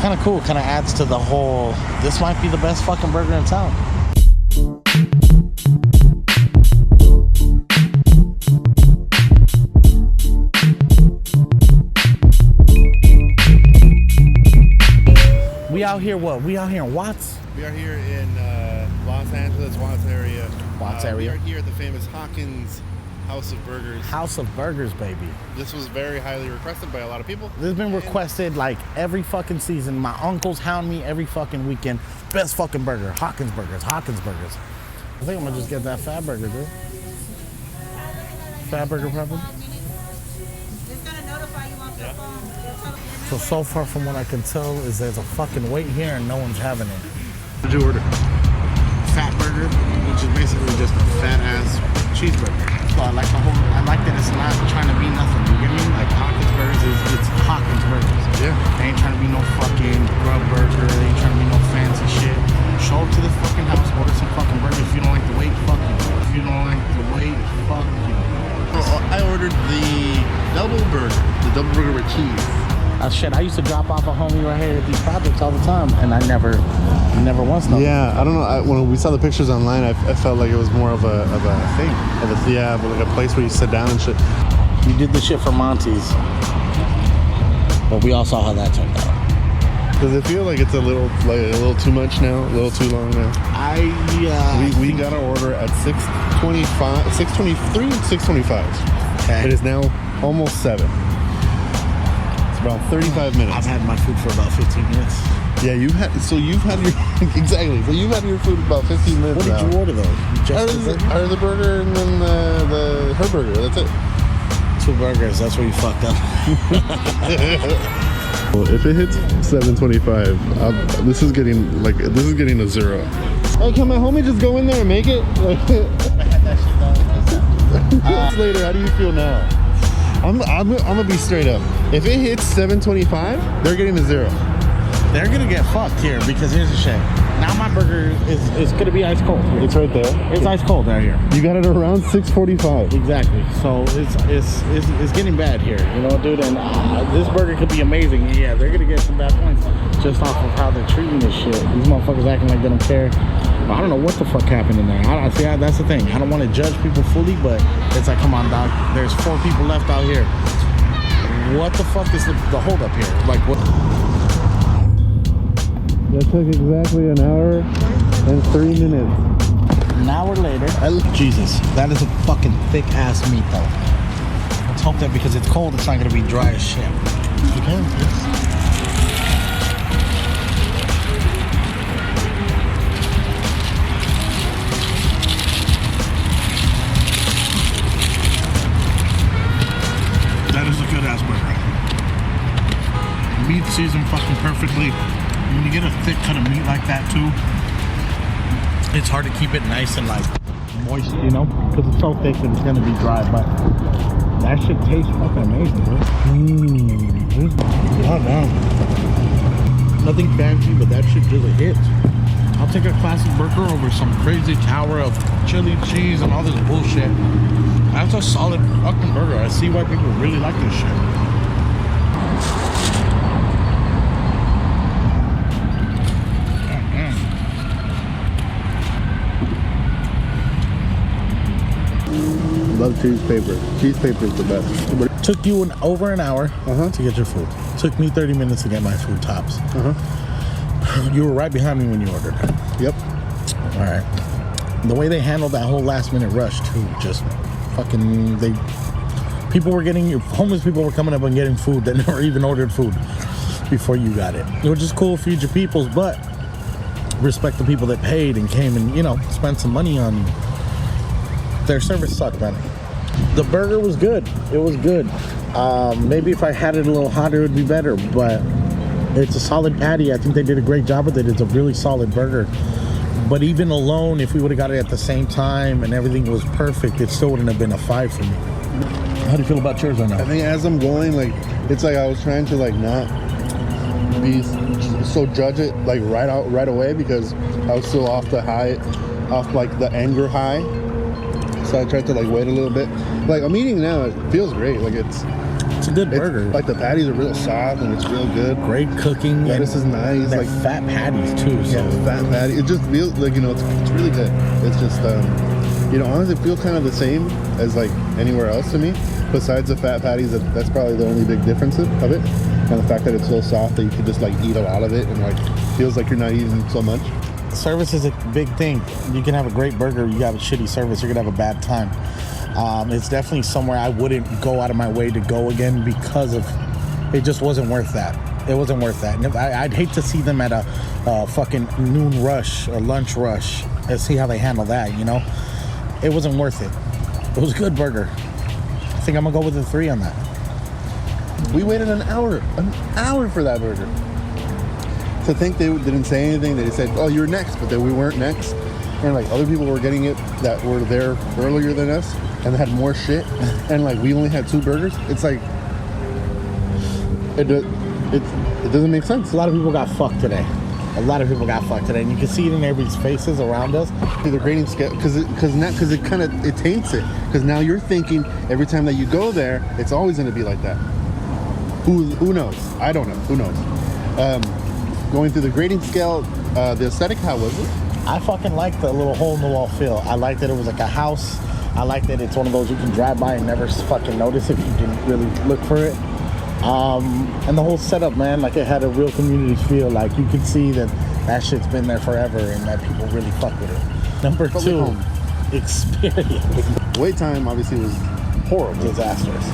kind of cool. Kind of adds to the whole, this might be the best fucking burger in town. We out here We out here in Watts? We are here in Los Angeles, Watts area. We are here at the famous Hawkins House of Burgers. House of Burgers, baby. This was very highly requested by a lot of people. This has been requested like every fucking season. My uncles hound me every fucking weekend. Best fucking burger. Hawkins Burgers. Hawkins Burgers. I think I'm gonna just get that fat burger, dude. Fat burger problem? It's gonna notify you on your phone. So far from what I can tell is there's a fucking wait here and no one's having it. What did you order? Fat burger, which is basically just a fat ass cheeseburger. So I like that it's not trying to be nothing. You get me? Like Hawkins Burgers it's Hawkins Burgers. Yeah. They ain't trying to be no fucking grub burger. They ain't trying to be no fancy shit. Show up to this fucking house, order some fucking burgers. If you don't like the wait, fuck you. If you don't like the wait, fuck you. I ordered the double burger. The double burger with cheese. Shit, I used to drop off a homie right here at these projects all the time, and I never once noticed. Yeah, I don't know. When we saw the pictures online, I felt like it was more of a thing. But like a place where you sit down and shit. You did the shit for Monty's, but we all saw how that turned out. Does it feel like it's a little too much now? A little too long now? We got our order at 6:25, 6:23, 6:25. Okay. It is now almost 7. About 35 minutes. I've had my food for about 15 minutes. Yeah, you've had your exactly. So you've had your food about 15 minutes. What did you order though? Just the burger and then her burger. That's it. 2 burgers. That's where you fucked up. Well, if it hits 7:25, this is getting a 0. Hey, can my homie just go in there and make it? Later, how do you feel now? I'm gonna be straight up. If it hits 7:25, they're getting a 0. They're gonna get fucked here because here's the shit. Now my burger is gonna be ice cold. It's right there. It's ice cold out here. You got it around 6:45. Exactly. So it's getting bad here, you know, dude. And this burger could be amazing. Yeah, they're gonna get some bad points just off of how they're treating this shit. These motherfuckers acting like they don't care. I don't know what the fuck happened in there. That's the thing. I don't want to judge people fully, but it's like, come on, dog. There's 4 people left out here. What the fuck is the hold up here? Like what? That took exactly an hour and 3 minutes. An hour later. Jesus, that is a fucking thick ass meat though. Let's hope that because it's cold, it's not gonna be dry as shit. You can. Yes. That is a good ass burger. Meat seasoned fucking perfectly. When you get a thick cut of meat like that too, it's hard to keep it nice and like moist, you know, because it's so thick that it's gonna be dry. But that shit tastes fucking amazing, dude. Nothing fancy, but that shit really hits. I'll take a classic burger over some crazy tower of chili cheese and all this bullshit. That's a solid fucking burger. I see why people really like this shit. Love cheese paper. Cheese paper is the best. Took you over an hour to get your food. Took me 30 minutes to get my food tops. You were right behind me when you ordered. Yep. All right. The way they handled that whole last minute rush too, just fucking homeless people were coming up and getting food that never even ordered food before you got it. Which is cool, feed your peoples, but respect the people that paid and came and, you know, spent some money on you. Their service sucked, man. The burger was good. It was good. Maybe if I had it a little hotter, it would be better, but it's a solid patty. I think they did a great job with it. It's a really solid burger. But even alone, if we would have got it at the same time and everything was perfect, it still wouldn't have been a 5 for me. How do you feel about yours right now? I think as I'm going, like, it's like I was trying to like not be so judge it like right away because I was still off like the anger high. So I tried to like wait a little bit. Like I'm eating now, it feels great. Like it's It's a good burger. Like the patties are real soft and it's real good. Great cooking. Lettuce is nice. They're Like fat patties too. So. yeah, fat patty. It just feels like, you know, it's really good. It's just you know, honestly, it feels kind of the same as like anywhere else to me. Besides the fat patties, that's probably the only big difference of it, and the fact that it's so soft that you can just like eat a lot of it and like feels like you're not eating so much. Service is a big thing. You can have a great burger, you have a shitty service, you're gonna have a bad time. It's definitely somewhere I wouldn't go out of my way to go again because of it just wasn't worth that. It wasn't worth that. And I'd hate to see them at a fucking noon rush or lunch rush and see how they handle that, you know? It wasn't worth it. It was a good burger. I think I'm gonna go with a 3 on that. We waited an hour for that burger. To think they didn't say anything, they said, "Oh, you're next," but then we weren't next, and like other people were getting it that were there earlier than us and had more shit, and like we only had 2 burgers. It's like it doesn't make sense. A lot of people got fucked today. And you can see it in everybody's faces around us. The grading scale, because it kind of it taints it. Because now you're thinking every time that you go there, it's always going to be like that. Who knows? I don't know. Who knows? Going through the grading scale, the aesthetic, how was it? I fucking like the little hole in the wall feel. I like that it was like a house. I like that it's one of those you can drive by and never fucking notice if you didn't really look for it. And the whole setup, man, like it had a real community feel. Like you could see that shit's been there forever and that people really fuck with it. Number 2, experience. Wait time obviously was horrible. Disastrous.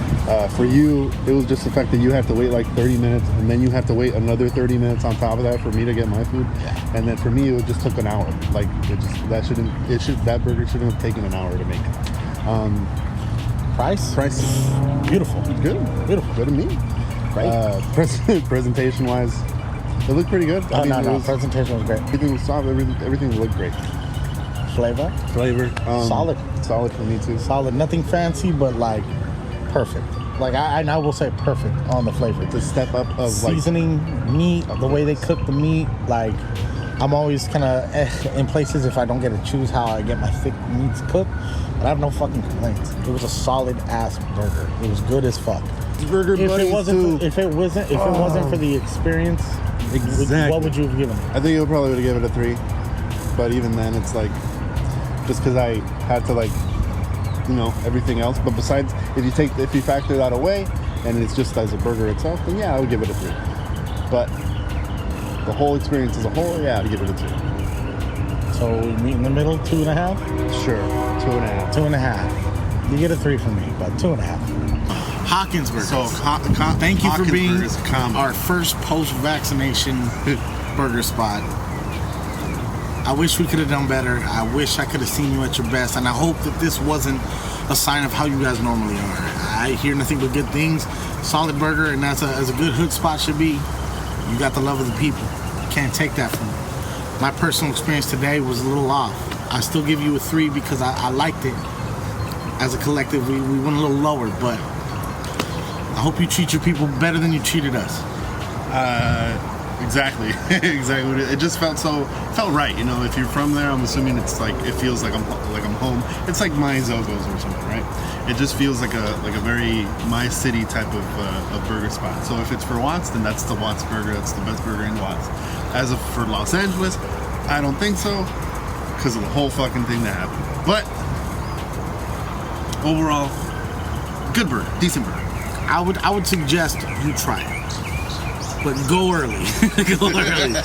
For you, it was just the fact that you had to wait like 30 minutes and then you have to wait another 30 minutes on top of that for me to get my food. Yeah. And then for me, it just took an hour. Like that burger shouldn't have taken an hour to make. Price? Beautiful. Good. Beautiful. Good to me. Great. Presentation wise, it looked pretty good. No. Presentation was great. Everything was soft. Everything looked great. Flavor? Solid. Solid for me too. Solid. Nothing fancy, but like perfect. Like I will say perfect on the flavor. It's a step up of seasoning, meat, the way they cook the meat. Like I'm always kind of in places if I don't get to choose how I get my thick meats cooked. But I have no fucking complaints. It was a solid ass burger. It was good as fuck. Burger if buddies it wasn't, too. if it wasn't for the experience, Exactly. what would you have given it? I think I probably would have given it a 3. But even then, it's like just because I had to like, you know, everything else. But besides, if you factor that away, and it's just as a burger itself, then yeah, I would give it a 3. But the whole experience as a whole, yeah, I'd give it a 2. So we meet in the middle, 2.5. Sure, 2.5. 2.5. You get a 3 from me, but 2.5. Hawkins Burgers. So, thank you Hawkins for being Burgers combo. our first post-vaccination burger spot. I wish we could have done better. I wish I could have seen you at your best, and I hope that this wasn't a sign of how you guys normally are. I hear nothing but good things. Solid burger, and that's as a good hood spot should be. You got the love of the people. Can't take that from you. My personal experience today was a little off. I still give you a 3 because I liked it. As a collective, we went a little lower, but I hope you treat your people better than you treated us. Exactly. It just felt right. You know, if you're from there, I'm assuming it's like it feels like I'm home. It's like my Zogos or something, right? It just feels like a very my city type of burger spot. So if it's for Watts, then that's the Watts burger. That's the best burger in Watts. As of for Los Angeles, I don't think so because of the whole fucking thing that happened. But overall, good burger, decent burger. I would suggest you try it, but go early. Go early.